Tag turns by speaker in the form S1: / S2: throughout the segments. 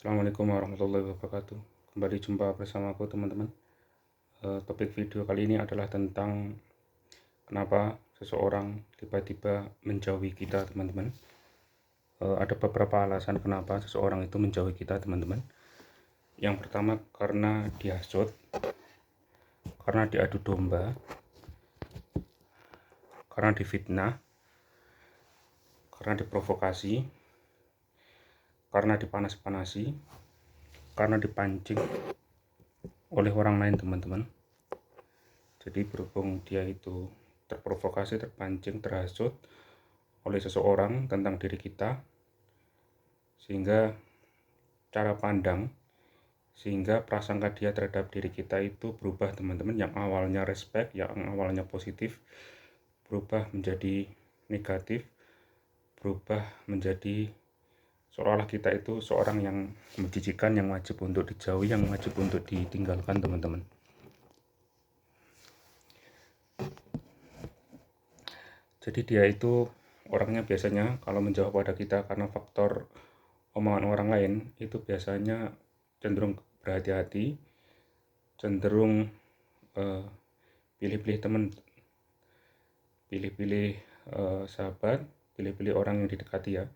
S1: Assalamualaikum warahmatullahi wabarakatuh. Kembali jumpa bersama aku teman-teman. Topik video kali ini adalah tentang kenapa seseorang tiba-tiba menjauhi kita teman-teman. Ada beberapa alasan kenapa seseorang itu menjauhi kita teman-teman. Yang pertama karena dihasut, karena diadu domba, karena difitnah, karena diprovokasi, karena dipanas-panasi, karena dipancing oleh orang lain teman-teman. Jadi berhubung dia itu terprovokasi, terpancing, terhasut oleh seseorang tentang diri kita, sehingga cara pandang, sehingga prasangka dia terhadap diri kita itu berubah teman-teman. Yang awalnya respect, yang awalnya positif, berubah menjadi negatif, berubah menjadi seolah-olah kita itu seorang yang menjijikan, yang wajib untuk dijauhi, yang wajib untuk ditinggalkan teman-teman. Jadi dia itu orangnya biasanya kalau menjauh pada kita karena faktor omongan orang lain, itu biasanya cenderung berhati-hati, cenderung pilih-pilih teman, pilih-pilih sahabat, pilih-pilih orang yang didekati ya.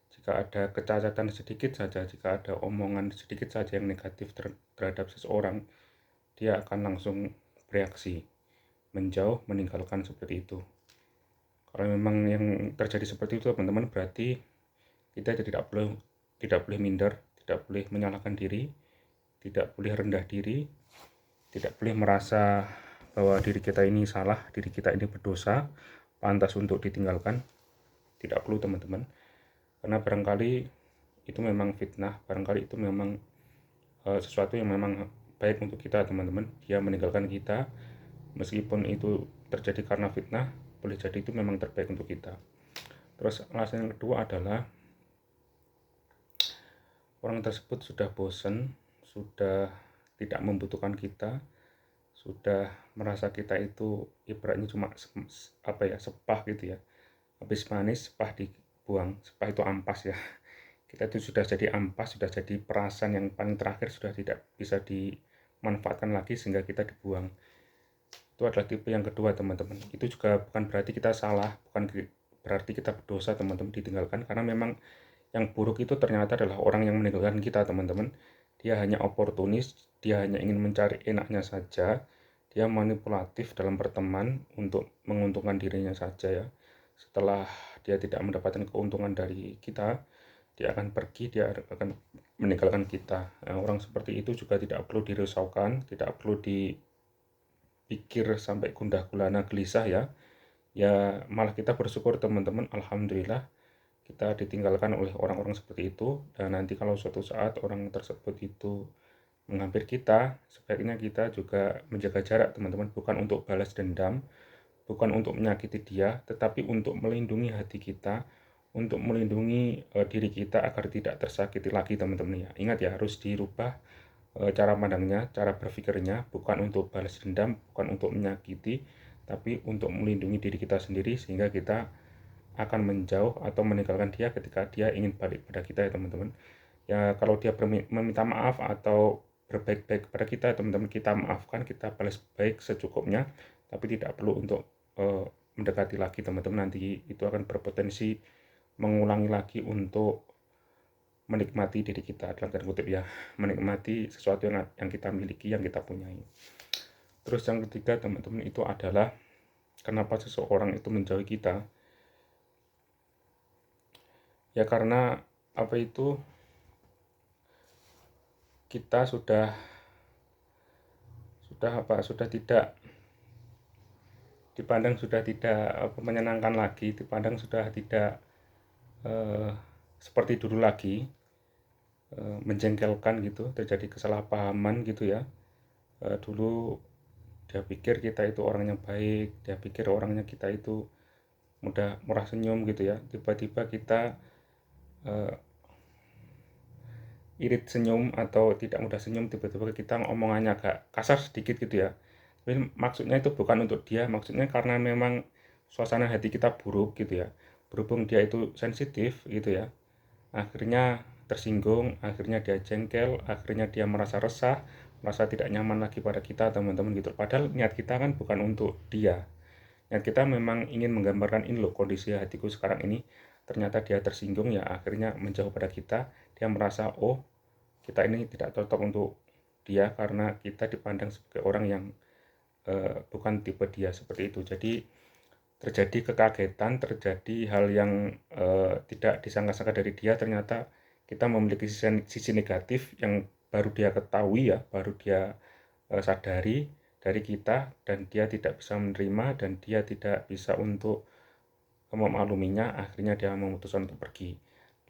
S1: Jika ada kecacatan sedikit saja, jika ada omongan sedikit saja yang negatif terhadap seseorang, dia akan langsung bereaksi, menjauh, meninggalkan seperti itu. Kalau memang yang terjadi seperti itu teman-teman, berarti kita tidak boleh minder, tidak boleh menyalahkan diri, tidak boleh rendah diri, tidak boleh merasa bahwa diri kita ini salah, diri kita ini berdosa, pantas untuk ditinggalkan. Tidak perlu teman-teman, karena barangkali itu memang fitnah, barangkali itu memang sesuatu yang memang baik untuk kita teman-teman. Dia meninggalkan kita, meskipun itu terjadi karena fitnah, boleh jadi itu memang terbaik untuk kita. Terus alasan yang kedua adalah orang tersebut sudah bosan, sudah tidak membutuhkan kita, sudah merasa kita itu ibaratnya cuma sepah gitu ya. Habis manis, sepah dibuang. Sepah itu ampas ya. Kita itu sudah jadi ampas, sudah jadi perasan yang paling terakhir, sudah tidak bisa dimanfaatkan lagi sehingga kita dibuang. Itu adalah tipe yang kedua teman-teman. Itu juga bukan berarti kita salah, bukan berarti kita berdosa teman-teman ditinggalkan, karena memang yang buruk itu ternyata adalah orang yang meninggalkan kita teman-teman. Dia hanya oportunis, dia hanya ingin mencari enaknya saja, dia manipulatif dalam berteman untuk menguntungkan dirinya saja ya. Setelah dia tidak mendapatkan keuntungan dari kita, dia akan pergi, dia akan meninggalkan kita. Nah, orang seperti itu juga tidak perlu dirisaukan, tidak perlu pikir sampai gundah gulana gelisah ya. Ya malah kita bersyukur teman-teman, alhamdulillah kita ditinggalkan oleh orang-orang seperti itu. Dan nanti kalau suatu saat orang tersebut itu menghampiri kita, sebaiknya kita juga menjaga jarak teman-teman, bukan untuk balas dendam, bukan untuk menyakiti dia, tetapi untuk melindungi hati kita, untuk melindungi diri kita agar tidak tersakiti lagi teman-teman ya. Ingat ya, harus dirubah cara pandangnya, cara berpikirnya, bukan untuk balas dendam, bukan untuk menyakiti, tapi untuk melindungi diri kita sendiri, sehingga kita akan menjauh atau meninggalkan dia ketika dia ingin balik pada kita ya teman-teman. Ya kalau dia meminta maaf atau berbaik-baik kepada kita teman-teman, kita maafkan, kita balas baik secukupnya, tapi tidak perlu untuk mendekati lagi teman-teman. Nanti itu akan berpotensi mengulangi lagi untuk menikmati diri kita, dalam tanda kutip ya, menikmati sesuatu yang kita miliki, yang kita punyai. Terus yang ketiga teman-teman, itu adalah kenapa seseorang itu menjauhi kita. Ya karena kita sudah tidak dipandang, sudah tidak menyenangkan lagi, dipandang sudah tidak seperti dulu lagi, menjengkelkan gitu, terjadi kesalahpahaman gitu ya. Dulu dia pikir kita itu orang yang baik, dia pikir orangnya kita itu mudah murah senyum gitu ya, tiba-tiba kita irit senyum atau tidak mudah senyum, tiba-tiba kita ngomongannya agak kasar sedikit gitu ya. Tapi maksudnya itu bukan untuk dia, maksudnya karena memang suasana hati kita buruk gitu ya. Berhubung dia itu sensitif gitu ya, akhirnya tersinggung, akhirnya dia jengkel, akhirnya dia merasa resah, merasa tidak nyaman lagi pada kita, teman-teman gitu. Padahal niat kita kan bukan untuk dia. Niat kita memang ingin menggambarkan ini loh kondisi hatiku sekarang ini. Ternyata dia tersinggung ya akhirnya menjauh pada kita. Dia merasa oh kita ini tidak cocok untuk dia karena kita dipandang sebagai orang yang bukan tipe dia seperti itu. Jadi terjadi kekagetan, terjadi hal yang tidak disangka-sangka dari dia, ternyata kita memiliki sisi negatif yang baru dia ketahui ya, baru dia sadari dari kita, dan dia tidak bisa menerima dan dia tidak bisa untuk memakluminya, akhirnya dia memutuskan untuk pergi.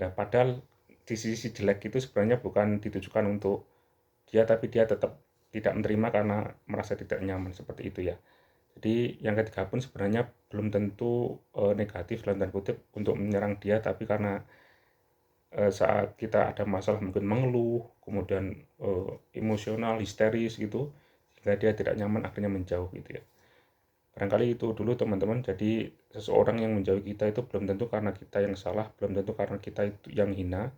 S1: Nah, padahal sisi-sisi jelek itu sebenarnya bukan ditujukan untuk dia, tapi dia tetap tidak menerima karena merasa tidak nyaman seperti itu ya. Jadi yang ketiga pun sebenarnya belum tentu negatif dalam tanda kutip untuk menyerang dia, tapi karena saat kita ada masalah mungkin mengeluh, kemudian emosional, histeris gitu, sehingga dia tidak nyaman akhirnya menjauh gitu ya. Barangkali itu dulu teman-teman, jadi seseorang yang menjauhi kita itu belum tentu karena kita yang salah, belum tentu karena kita itu yang hina,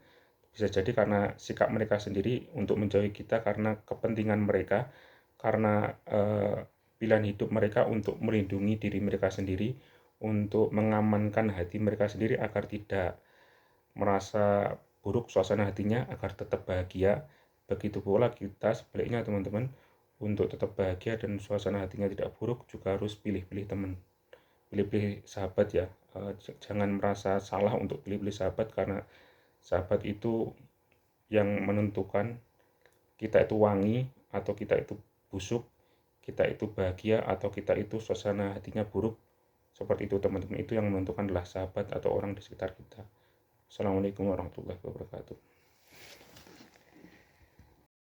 S1: bisa jadi karena sikap mereka sendiri untuk menjauhi kita karena kepentingan mereka, karena pilihan hidup mereka untuk melindungi diri mereka sendiri, untuk mengamankan hati mereka sendiri agar tidak merasa buruk suasana hatinya, agar tetap bahagia. Begitu pula kita sebaliknya teman-teman, untuk tetap bahagia dan suasana hatinya tidak buruk juga harus pilih-pilih teman, pilih-pilih sahabat ya. Jangan merasa salah untuk pilih-pilih sahabat, karena sahabat itu yang menentukan kita itu wangi atau kita itu busuk, kita itu bahagia atau kita itu suasana hatinya buruk. Seperti itu teman-teman, itu yang menentukan adalah sahabat atau orang di sekitar kita. Assalamualaikum warahmatullahi wabarakatuh.